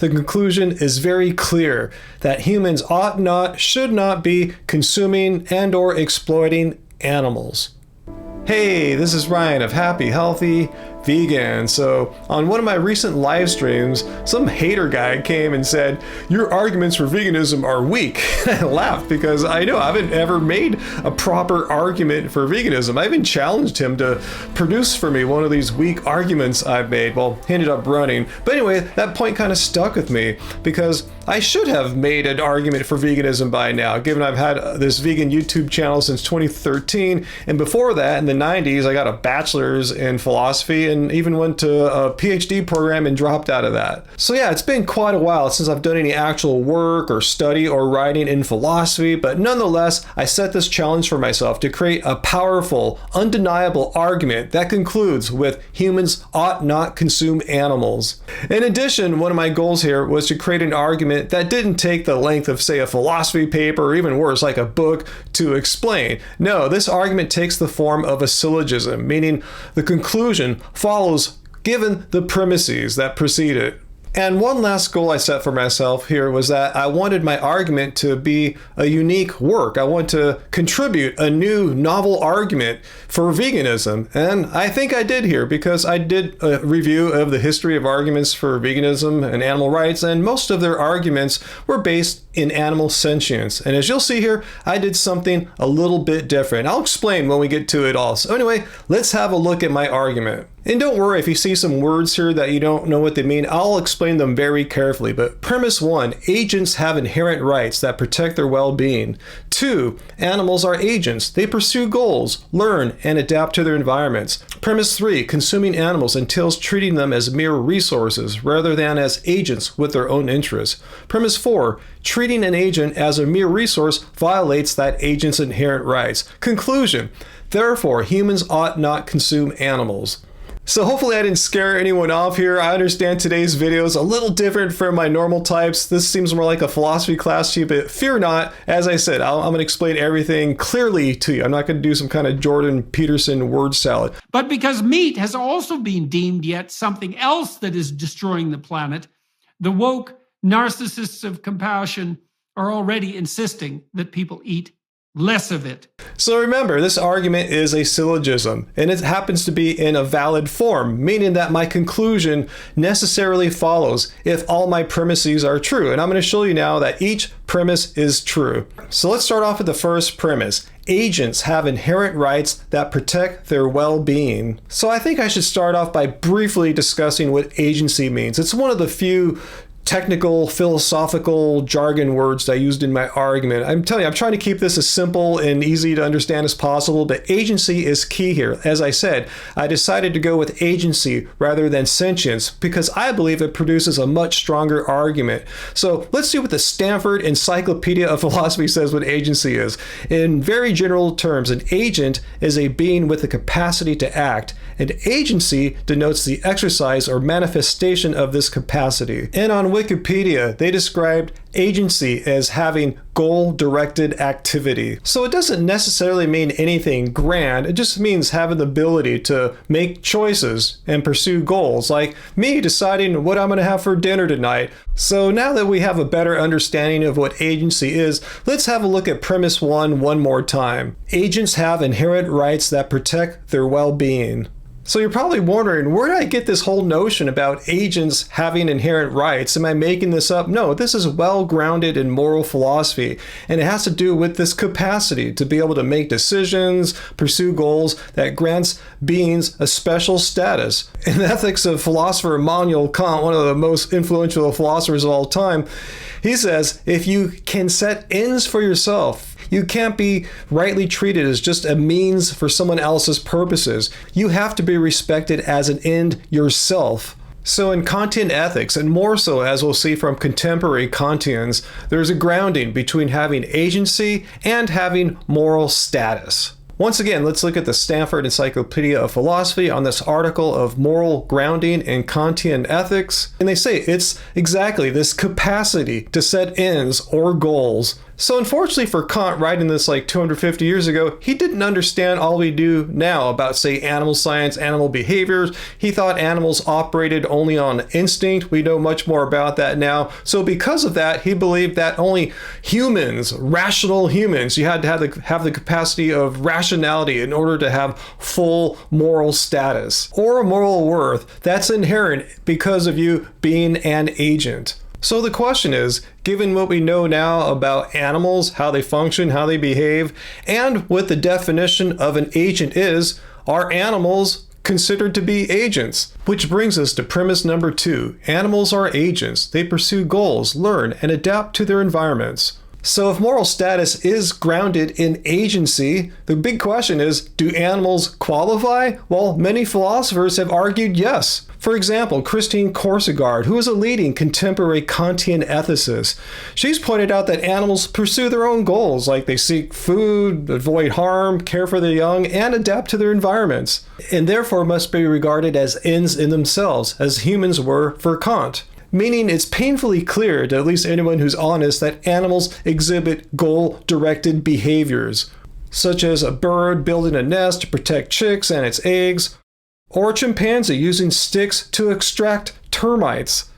The conclusion is very clear that humans ought not, should not be consuming and or exploiting animals. Hey, this is Ryan of Happy Healthy Vegan. So on one of my recent live streams, some hater guy came and said, your arguments for veganism are weak. I laughed because I know I haven't ever made a proper argument for veganism. I even challenged him to produce for me one of these weak arguments I've made. Well, he ended up running. But anyway, that point kind of stuck with me because I should have made an argument for veganism by now, given I've had this vegan YouTube channel since 2013. And before that, in the 90s, I got a bachelor's in philosophy and even went to a PhD program and dropped out of that. So yeah, it's been quite a while since I've done any actual work or study or writing in philosophy, but nonetheless, I set this challenge for myself to create a powerful, undeniable argument that concludes with humans ought not consume animals. In addition, one of my goals here was to create an argument that didn't take the length of, say, a philosophy paper or even worse, like a book to explain. No, this argument takes the form of a syllogism, meaning the conclusion follows given the premises that precede it. And one last goal I set for myself here was that I wanted my argument to be a unique work. I want to contribute a new novel argument for veganism. And I think I did here because I did a review of the history of arguments for veganism and animal rights, and most of their arguments were based in animal sentience. And as you'll see here, I did something a little bit different. I'll explain when we get to it all. So anyway, let's have a look at my argument. And don't worry if you see some words here that you don't know what they mean, I'll explain them very carefully. But premise 1, agents have inherent rights that protect their well-being. 2, animals are agents. They pursue goals, learn, and adapt to their environments. Premise 3, consuming animals entails treating them as mere resources rather than as agents with their own interests. Premise 4, treating an agent as a mere resource violates that agent's inherent rights. Conclusion, therefore, humans ought not consume animals. So hopefully I didn't scare anyone off here. I understand today's video is a little different from my normal types. This seems more like a philosophy class to you, but fear not. As I said, I'm going to explain everything clearly to you. I'm not going to do some kind of Jordan Peterson word salad. But because meat has also been deemed yet something else that is destroying the planet, the woke narcissists of compassion are already insisting that people eat less of it. So remember, this argument is a syllogism, and it happens to be in a valid form, meaning that my conclusion necessarily follows if all my premises are true. And I'm going to show you now that each premise is true. So let's start off with the first premise. Agents have inherent rights that protect their well-being. So I think I should start off by briefly discussing what agency means. It's one of the few technical, philosophical jargon words that I used in my argument. I'm telling you, I'm trying to keep this as simple and easy to understand as possible, but agency is key here. As I said, I decided to go with agency rather than sentience because I believe it produces a much stronger argument. So let's see what the Stanford Encyclopedia of Philosophy says what agency is. In very general terms, an agent is a being with the capacity to act, and agency denotes the exercise or manifestation of this capacity. And on Wikipedia, they described agency as having goal-directed activity. So it doesn't necessarily mean anything grand. It just means having the ability to make choices and pursue goals, like me deciding what I'm going to have for dinner tonight. So now that we have a better understanding of what agency is, let's have a look at premise 1 one more time. Agents have inherent rights that protect their well-being. So you're probably wondering, where did I get this whole notion about agents having inherent rights? Am I making this up? No, this is well-grounded in moral philosophy, and it has to do with this capacity to be able to make decisions, pursue goals that grants beings a special status. In the ethics of philosopher Immanuel Kant, one of the most influential philosophers of all time, he says, if you can set ends for yourself, you can't be rightly treated as just a means for someone else's purposes. You have to be respected as an end yourself. So in Kantian ethics, and more so as we'll see from contemporary Kantians, there's a grounding between having agency and having moral status. Once again, let's look at the Stanford Encyclopedia of Philosophy on this article of moral grounding in Kantian ethics. And they say it's exactly this capacity to set ends or goals. So unfortunately for Kant, writing this like 250 years ago, he didn't understand all we do now about, say, animal science, animal behaviors. He thought animals operated only on instinct. We know much more about that now. So because of that, he believed that only humans, rational humans, you had to have the capacity of rationality in order to have full moral status or moral worth. That's inherent because of you being an agent. So the question is, given what we know now about animals, how they function, how they behave, and what the definition of an agent is, are animals considered to be agents? Which brings us to premise number 2. Animals are agents. They pursue goals, learn, and adapt to their environments. So if moral status is grounded in agency, the big question is, do animals qualify? Well, many philosophers have argued yes. For example, Christine Kierkegaard, who is a leading contemporary Kantian ethicist, she's pointed out that animals pursue their own goals, like they seek food, avoid harm, care for their young, and adapt to their environments, and therefore must be regarded as ends in themselves, as humans were for Kant. Meaning it's painfully clear to at least anyone who's honest that animals exhibit goal-directed behaviors, such as a bird building a nest to protect chicks and its eggs, or a chimpanzee using sticks to extract termites.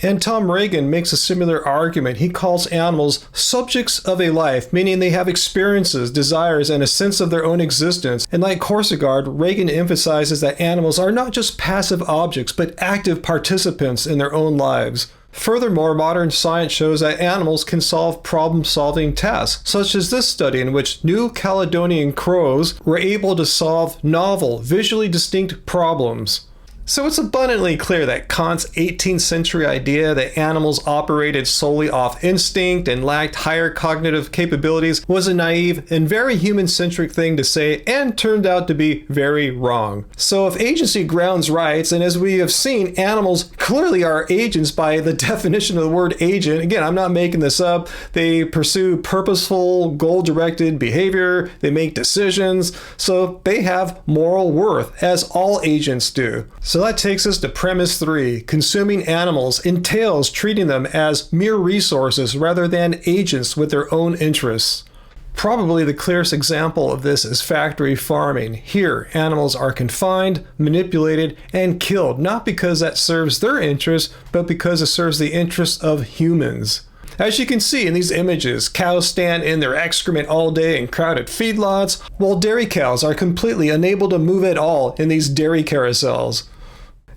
And Tom Reagan makes a similar argument. He calls animals subjects of a life, meaning they have experiences, desires, and a sense of their own existence. And like Kierkegaard, Reagan emphasizes that animals are not just passive objects, but active participants in their own lives. Furthermore, modern science shows that animals can solve problem-solving tasks, such as this study in which New Caledonian crows were able to solve novel, visually distinct problems. So it's abundantly clear that Kant's 18th century idea that animals operated solely off instinct and lacked higher cognitive capabilities was a naive and very human-centric thing to say, and turned out to be very wrong. So if agency grounds rights, and as we have seen, animals clearly are agents by the definition of the word agent. Again, I'm not making this up. They pursue purposeful, goal-directed behavior. They make decisions. So they have moral worth, as all agents do. So that takes us to premise 3. Consuming animals entails treating them as mere resources rather than agents with their own interests. Probably the clearest example of this is factory farming. Here, animals are confined, manipulated, and killed, not because that serves their interests, but because it serves the interests of humans. As you can see in these images, cows stand in their excrement all day in crowded feedlots, while dairy cows are completely unable to move at all in these dairy carousels.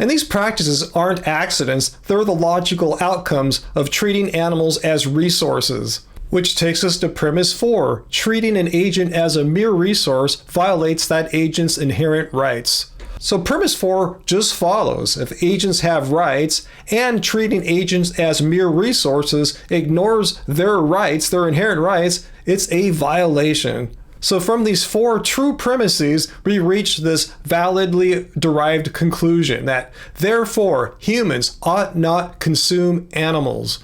And these practices aren't accidents, they're the logical outcomes of treating animals as resources. Which takes us to premise 4. Treating an agent as a mere resource violates that agent's inherent rights. So premise 4 just follows. If agents have rights, and treating agents as mere resources ignores their rights, their inherent rights, it's a violation. So from these 4 true premises, we reach this validly derived conclusion that, therefore, humans ought not consume animals.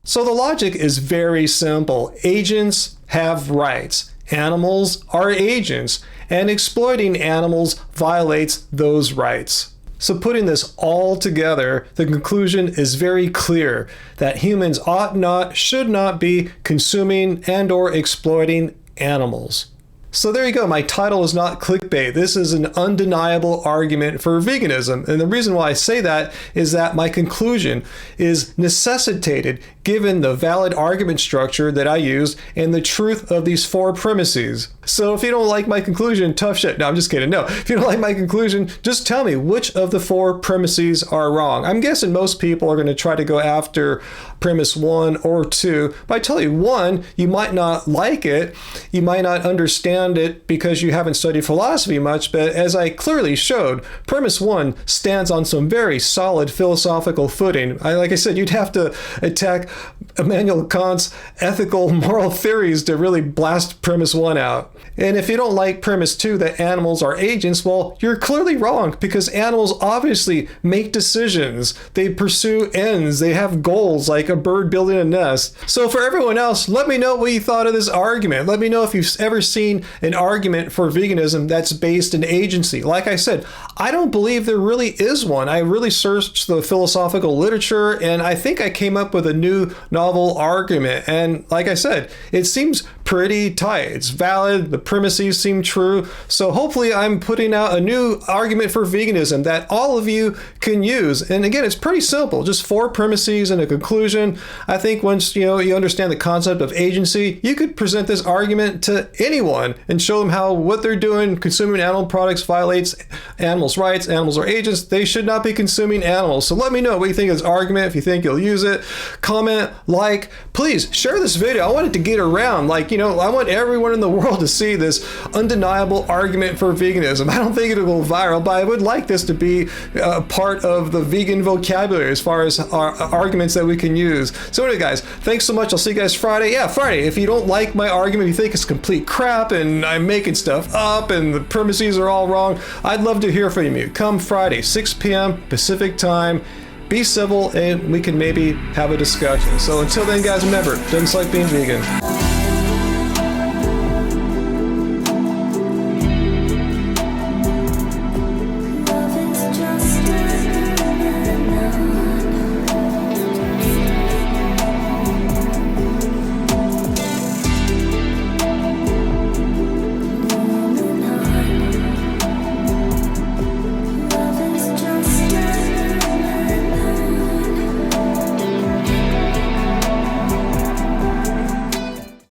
So the logic is very simple. Agents have rights. Animals are agents, and exploiting animals violates those rights. So putting this all together, the conclusion is very clear that humans ought not, should not be consuming and/or exploiting animals. So there you go. My title is not clickbait. This is an undeniable argument for veganism. And the reason why I say that is that my conclusion is necessitated given the valid argument structure that I used and the truth of these 4 premises. So if you don't like my conclusion, tough shit. No, I'm just kidding. No, if you don't like my conclusion, just tell me which of the 4 premises are wrong. I'm guessing most people are going to try to go after premise 1 or 2. But I tell you, 1, you might not like it. You might not understand it because you haven't studied philosophy much. But as I clearly showed, premise 1 stands on some very solid philosophical footing. Like I said, you'd have to attack Immanuel Kant's ethical moral theories to really blast premise 1 out. And if you don't like premise 2 that animals are agents, well, you're clearly wrong because animals obviously make decisions. They pursue ends. They have goals like a bird building a nest. So for everyone else, let me know what you thought of this argument. Let me know if you've ever seen an argument for veganism that's based in agency. Like I said, I don't believe there really is one. I really searched the philosophical literature and I think I came up with a new new novel argument. And like I said, it seems pretty tight. It's valid. The premises seem true. So hopefully I'm putting out a new argument for veganism that all of you can use. And again, it's pretty simple. Just 4 premises and a conclusion. I think once you understand the concept of agency, you could present this argument to anyone and show them how what they're doing, consuming animal products, violates animals' rights. Animals are agents. They should not be consuming animals. So let me know what you think of this argument. If you think you'll use it, comment, like, please share this video. I want it to get around. I want everyone in the world to see this undeniable argument for veganism. I don't think it'll go viral, but I would like this to be part of the vegan vocabulary as far as our arguments that we can use. So anyway, guys, thanks so much. I'll see you guys Friday. Yeah, Friday. If you don't like my argument, if you think it's complete crap and I'm making stuff up and the premises are all wrong, I'd love to hear from you. Come Friday, 6 p.m. Pacific time. Be civil and we can maybe have a discussion. So until then, guys, remember, doesn't like being vegan.